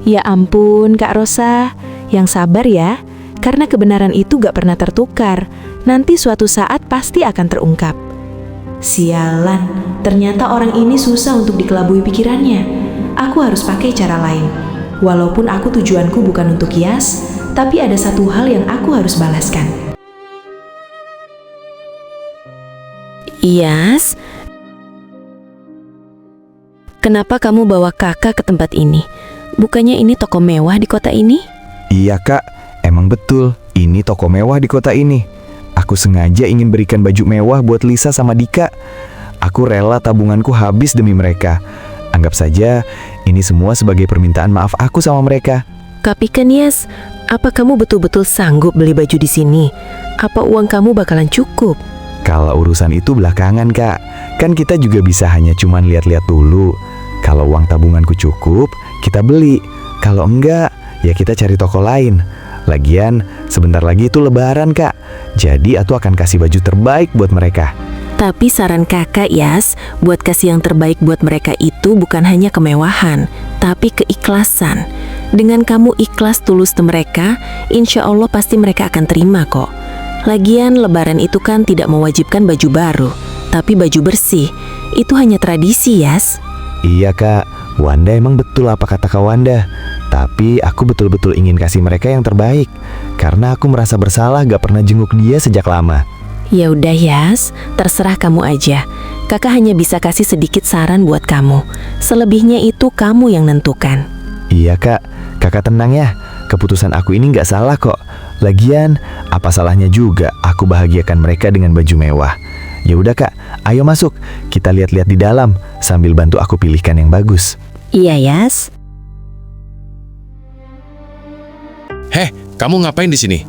Ya ampun, Kak Rosa. Yang sabar ya, karena kebenaran itu gak pernah tertukar. Nanti suatu saat pasti akan terungkap. Sialan, ternyata orang ini susah untuk dikelabui pikirannya. Aku harus pakai cara lain. Walaupun aku tujuanku bukan untuk Yas, tapi ada satu hal yang aku harus balaskan. Yas, kenapa kamu bawa kakak ke tempat ini? Bukannya ini toko mewah di kota ini? Iya kak, emang betul, ini toko mewah di kota ini. Aku sengaja ingin berikan baju mewah buat Lisa sama Dika. Aku rela tabunganku habis demi mereka. Anggap saja ini semua sebagai permintaan maaf aku sama mereka. Tapi kan Yas, apa kamu betul-betul sanggup beli baju di sini? Apa uang kamu bakalan cukup? Kalau urusan itu belakangan kak, kan kita juga bisa hanya cuman lihat-lihat dulu. Kalau uang tabunganku cukup, kita beli. Kalau enggak, ya kita cari toko lain. Lagian, sebentar lagi itu lebaran kak. Jadi aku akan kasih baju terbaik buat mereka. Tapi saran kakak Yas, buat kasih yang terbaik buat mereka itu bukan hanya kemewahan, tapi keikhlasan. Dengan kamu ikhlas tulus ke mereka, insya Allah pasti mereka akan terima kok. Lagian lebaran itu kan tidak mewajibkan baju baru, tapi baju bersih. Itu hanya tradisi Yas. Iya kak, Wanda emang betul apa kata Kak Wanda. Tapi aku betul-betul ingin kasih mereka yang terbaik. Karena aku merasa bersalah gak pernah jenguk dia sejak lama. Ya udah Yas, terserah kamu aja. Kakak hanya bisa kasih sedikit saran buat kamu. Selebihnya itu kamu yang nentukan. Iya kak, kakak tenang ya. Keputusan aku ini gak salah kok. Lagian, apa salahnya juga aku bahagiakan mereka dengan baju mewah. Ya udah kak, ayo masuk. Kita lihat-lihat di dalam sambil bantu aku pilihkan yang bagus. Iya Yas. Heh, kamu ngapain di sini?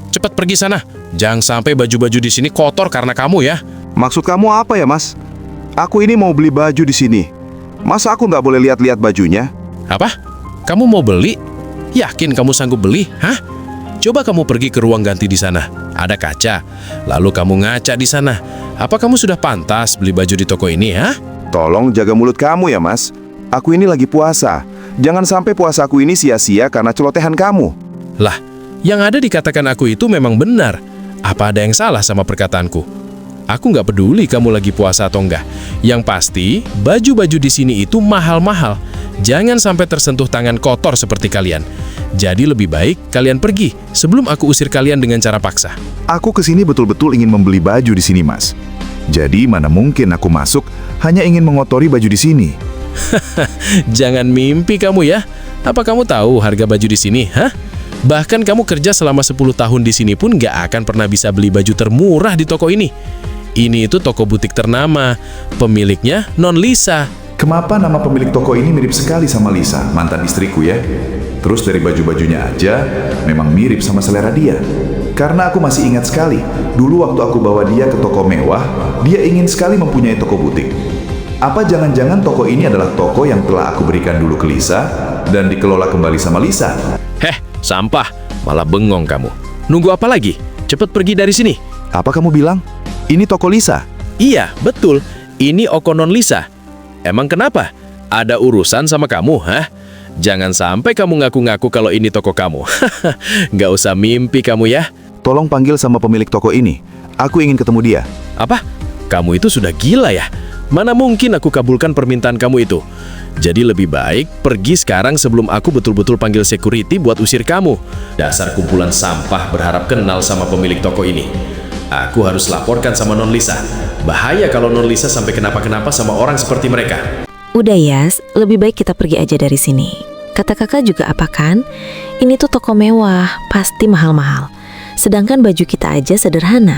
Cepat pergi sana. Jangan sampai baju-baju di sini kotor karena kamu ya. Maksud kamu apa ya, Mas? Aku ini mau beli baju di sini. Masa aku nggak boleh lihat-lihat bajunya? Apa? Kamu mau beli? Yakin kamu sanggup beli? Hah? Coba kamu pergi ke ruang ganti di sana. Ada kaca. Lalu kamu ngaca di sana. Apa kamu sudah pantas beli baju di toko ini, ha? Tolong jaga mulut kamu ya, Mas. Aku ini lagi puasa. Jangan sampai puasaku ini sia-sia karena celotehan kamu. Lah, yang ada dikatakan aku itu memang benar. Apa ada yang salah sama perkataanku? Aku nggak peduli kamu lagi puasa atau enggak. Yang pasti, baju-baju di sini itu mahal-mahal. Jangan sampai tersentuh tangan kotor seperti kalian. Jadi lebih baik kalian pergi sebelum aku usir kalian dengan cara paksa. Aku kesini betul-betul ingin membeli baju di sini, Mas. Jadi mana mungkin aku masuk hanya ingin mengotori baju di sini. Jangan mimpi kamu ya. Apa kamu tahu harga baju di sini, hah? Bahkan kamu kerja selama 10 tahun di sini pun nggak akan pernah bisa beli baju termurah di toko ini. Ini itu toko butik ternama. Pemiliknya Non Lisa. Kenapa nama pemilik toko ini mirip sekali sama Lisa, mantan istriku ya? Terus dari baju-bajunya aja, memang mirip sama selera dia. Karena aku masih ingat sekali, dulu waktu aku bawa dia ke toko mewah, dia ingin sekali mempunyai toko butik. Apa jangan-jangan toko ini adalah toko yang telah aku berikan dulu ke Lisa, dan dikelola kembali sama Lisa? Heh, sampah. Malah bengong kamu. Nunggu apa lagi? Cepet pergi dari sini. Apa kamu bilang? Ini toko Lisa? Iya, betul. Ini Oko Non Lisa. Emang kenapa? Ada urusan sama kamu, hah? Jangan sampai kamu ngaku-ngaku kalau ini toko kamu. Nggak usah mimpi kamu ya. Tolong panggil sama pemilik toko ini. Aku ingin ketemu dia. Apa? Kamu itu sudah gila ya? Mana mungkin aku kabulkan permintaan kamu itu? Jadi lebih baik pergi sekarang sebelum aku betul-betul panggil security buat usir kamu. Dasar kumpulan sampah berharap kenal sama pemilik toko ini. Aku harus laporkan sama Non Lisa. Bahaya kalau Non Lisa sampai kenapa-kenapa sama orang seperti mereka. Udah Yas, lebih baik kita pergi aja dari sini. Kata kakak juga apa kan? Ini tuh toko mewah, pasti mahal-mahal. Sedangkan baju kita aja sederhana.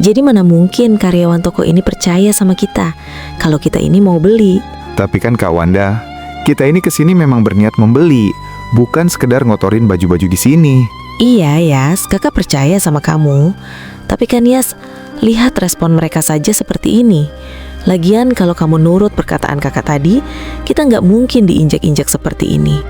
Jadi mana mungkin karyawan toko ini percaya sama kita kalau kita ini mau beli. Tapi kan Kak Wanda, kita ini kesini memang berniat membeli, bukan sekedar ngotorin baju-baju di sini. Iya Yas, kakak percaya sama kamu. Tapi kan Yas, lihat respon mereka saja seperti ini. Lagian kalau kamu nurut perkataan kakak tadi, kita nggak mungkin diinjak-injak seperti ini.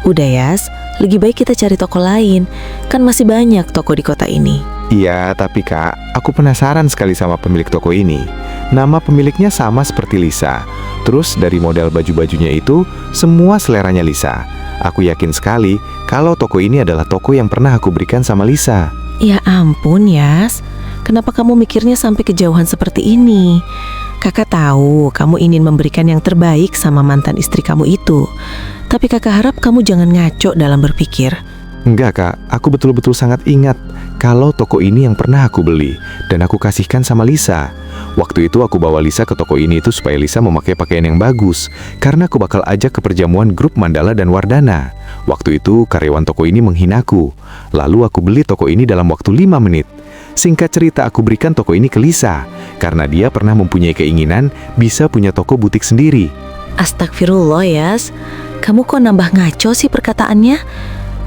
Udah Yas, lebih baik kita cari toko lain. Kan masih banyak toko di kota ini. Iya, tapi Kak, aku penasaran sekali sama pemilik toko ini. Nama pemiliknya sama seperti Lisa. Terus dari model baju-bajunya itu, semua seleranya Lisa. Aku yakin sekali kalau toko ini adalah toko yang pernah aku berikan sama Lisa. Ya ampun, Yas. Kenapa kamu mikirnya sampai kejauhan seperti ini? Kakak tahu kamu ingin memberikan yang terbaik sama mantan istri kamu itu. Tapi kakak harap kamu jangan ngaco dalam berpikir. Enggak kak, aku betul-betul sangat ingat kalau toko ini yang pernah aku beli dan aku kasihkan sama Lisa. Waktu itu aku bawa Lisa ke toko ini itu supaya Lisa memakai pakaian yang bagus, karena aku bakal ajak ke perjamuan grup Mandala dan Wardana. Waktu itu karyawan toko ini menghinaku. Lalu aku beli toko ini dalam waktu 5 menit. Singkat cerita aku berikan toko ini ke Lisa, karena dia pernah mempunyai keinginan bisa punya toko butik sendiri. Astagfirullah, Yas. Kamu kok nambah ngaco sih perkataannya?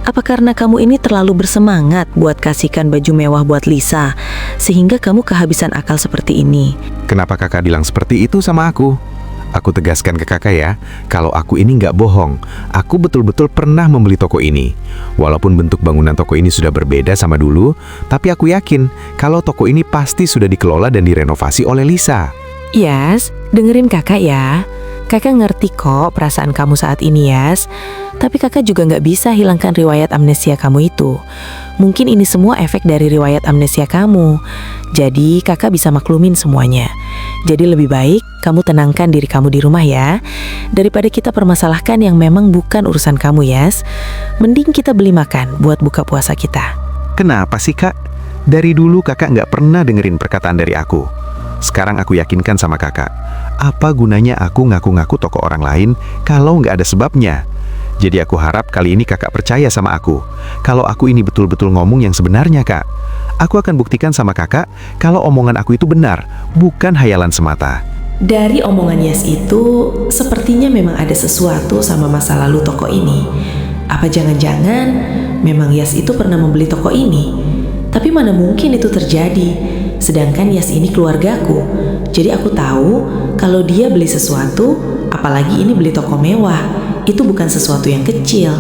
Apa karena kamu ini terlalu bersemangat buat kasihkan baju mewah buat Lisa, sehingga kamu kehabisan akal seperti ini? Kenapa kakak bilang seperti itu sama aku? Aku tegaskan ke kakak ya, kalau aku ini nggak bohong. Aku betul-betul pernah membeli toko ini. Walaupun bentuk bangunan toko ini sudah berbeda sama dulu, tapi aku yakin kalau toko ini pasti sudah dikelola dan direnovasi oleh Lisa. Yas, dengerin kakak ya. Kakak ngerti kok perasaan kamu saat ini, Yas. Tapi kakak juga nggak bisa hilangkan riwayat amnesia kamu itu. Mungkin ini semua efek dari riwayat amnesia kamu. Jadi kakak bisa maklumin semuanya. Jadi lebih baik kamu tenangkan diri kamu di rumah ya. Daripada kita permasalahkan yang memang bukan urusan kamu, Yas. Mending kita beli makan buat buka puasa kita. Kenapa sih kak? Dari dulu kakak nggak pernah dengerin perkataan dari aku. Sekarang aku yakinkan sama kakak, apa gunanya aku ngaku-ngaku toko orang lain kalau nggak ada sebabnya? Jadi aku harap kali ini kakak percaya sama aku. Kalau aku ini betul-betul ngomong yang sebenarnya kak. Aku akan buktikan sama kakak kalau omongan aku itu benar, bukan hayalan semata. Dari omongan Yas itu, sepertinya memang ada sesuatu sama masa lalu toko ini. Apa jangan-jangan memang Yas itu pernah membeli toko ini? Tapi mana mungkin itu terjadi? Sedangkan Yas ini keluargaku. Jadi aku tahu kalau dia beli sesuatu, apalagi ini beli toko mewah, itu bukan sesuatu yang kecil.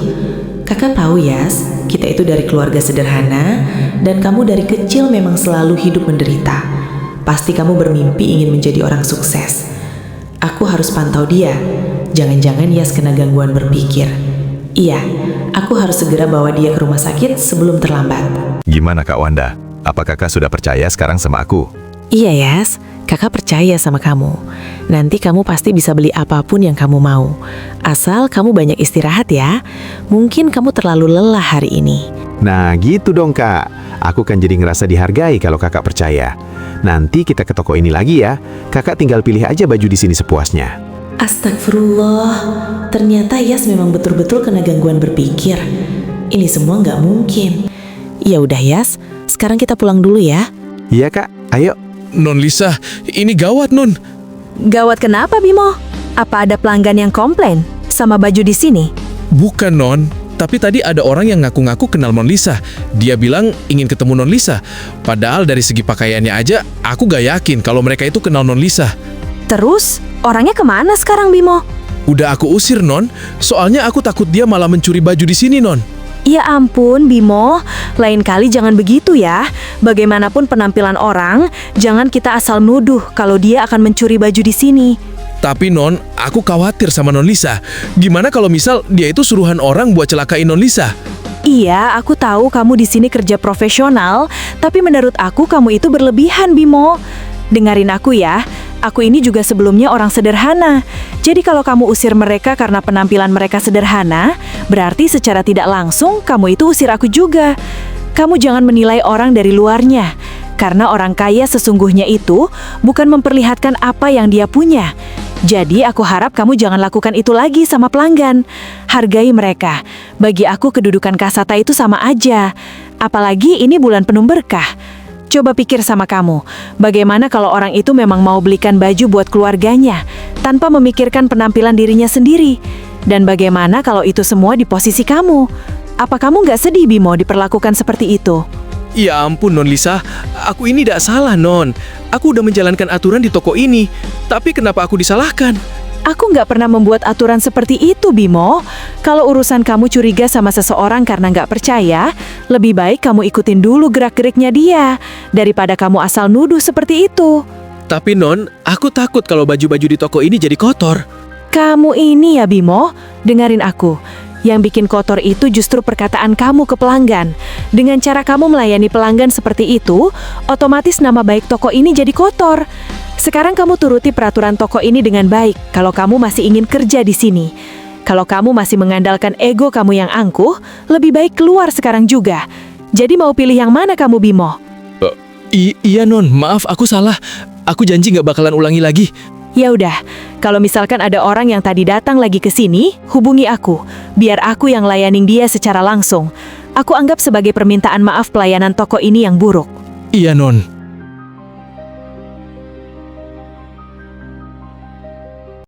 Kakak tahu Yas, kita itu dari keluarga sederhana, dan kamu dari kecil memang selalu hidup menderita. Pasti kamu bermimpi ingin menjadi orang sukses. Aku harus pantau dia. Jangan-jangan Yas kena gangguan berpikir. Iya, aku harus segera bawa dia ke rumah sakit sebelum terlambat. Gimana Kak Wanda? Apa kakak sudah percaya sekarang sama aku? Iya, Yas. Kakak percaya sama kamu. Nanti kamu pasti bisa beli apapun yang kamu mau. Asal kamu banyak istirahat ya. Mungkin kamu terlalu lelah hari ini. Nah gitu dong kak. Aku kan jadi ngerasa dihargai kalau kakak percaya. Nanti kita ke toko ini lagi ya. Kakak tinggal pilih aja baju di sini sepuasnya. Astagfirullah, ternyata Yas memang betul-betul kena gangguan berpikir. Ini semua nggak mungkin. Ya udah, Yas. Sekarang kita pulang dulu ya. Iya kak, ayo. Non Lisa, ini gawat Non. Gawat kenapa, Bimo? Apa ada pelanggan yang komplain sama baju di sini? Bukan Non, tapi tadi ada orang yang ngaku-ngaku kenal Non Lisa. Dia bilang ingin ketemu Non Lisa. Padahal dari segi pakaiannya aja, aku gak yakin kalau mereka itu kenal Non Lisa. Terus, orangnya kemana sekarang, Bimo? Udah aku usir Non, soalnya aku takut dia malah mencuri baju di sini Non. Ya ampun, Bimo. Lain kali jangan begitu ya. Bagaimanapun penampilan orang, jangan kita asal nuduh kalau dia akan mencuri baju di sini. Tapi Non, aku khawatir sama Non Lisa. Gimana kalau misal dia itu suruhan orang buat celakain Non Lisa? Iya, aku tahu kamu di sini kerja profesional, tapi menurut aku kamu itu berlebihan, Bimo. Dengarin aku ya. Aku ini juga sebelumnya orang sederhana. Jadi kalau kamu usir mereka karena penampilan mereka sederhana, berarti secara tidak langsung kamu itu usir aku juga. Kamu jangan menilai orang dari luarnya, karena orang kaya sesungguhnya itu bukan memperlihatkan apa yang dia punya. Jadi aku harap kamu jangan lakukan itu lagi sama pelanggan. Hargai mereka. Bagi aku kedudukan kasata itu sama aja. Apalagi ini bulan penuh berkah. Coba pikir sama kamu, bagaimana kalau orang itu memang mau belikan baju buat keluarganya, tanpa memikirkan penampilan dirinya sendiri? Dan bagaimana kalau itu semua di posisi kamu? Apa kamu nggak sedih, Bimo, diperlakukan seperti itu? Ya ampun Non Lisa, aku ini tidak salah Non. Aku udah menjalankan aturan di toko ini, tapi kenapa aku disalahkan? Aku nggak pernah membuat aturan seperti itu, Bimo. Kalau urusan kamu curiga sama seseorang karena nggak percaya, lebih baik kamu ikutin dulu gerak-geriknya dia, daripada kamu asal nuduh seperti itu. Tapi Non, aku takut kalau baju-baju di toko ini jadi kotor. Kamu ini ya, Bimo, dengerin aku. Yang bikin kotor itu justru perkataan kamu ke pelanggan. Dengan cara kamu melayani pelanggan seperti itu, otomatis nama baik toko ini jadi kotor. Sekarang kamu turuti peraturan toko ini dengan baik kalau kamu masih ingin kerja di sini. Kalau kamu masih mengandalkan ego kamu yang angkuh, lebih baik keluar sekarang juga. Jadi mau pilih yang mana kamu, Bimo? Iya Non, maaf aku salah. Aku janji nggak bakalan ulangi lagi. Ya udah, kalau misalkan ada orang yang tadi datang lagi ke sini, hubungi aku. Biar aku yang layanin dia secara langsung. Aku anggap sebagai permintaan maaf pelayanan toko ini yang buruk. Iya Non.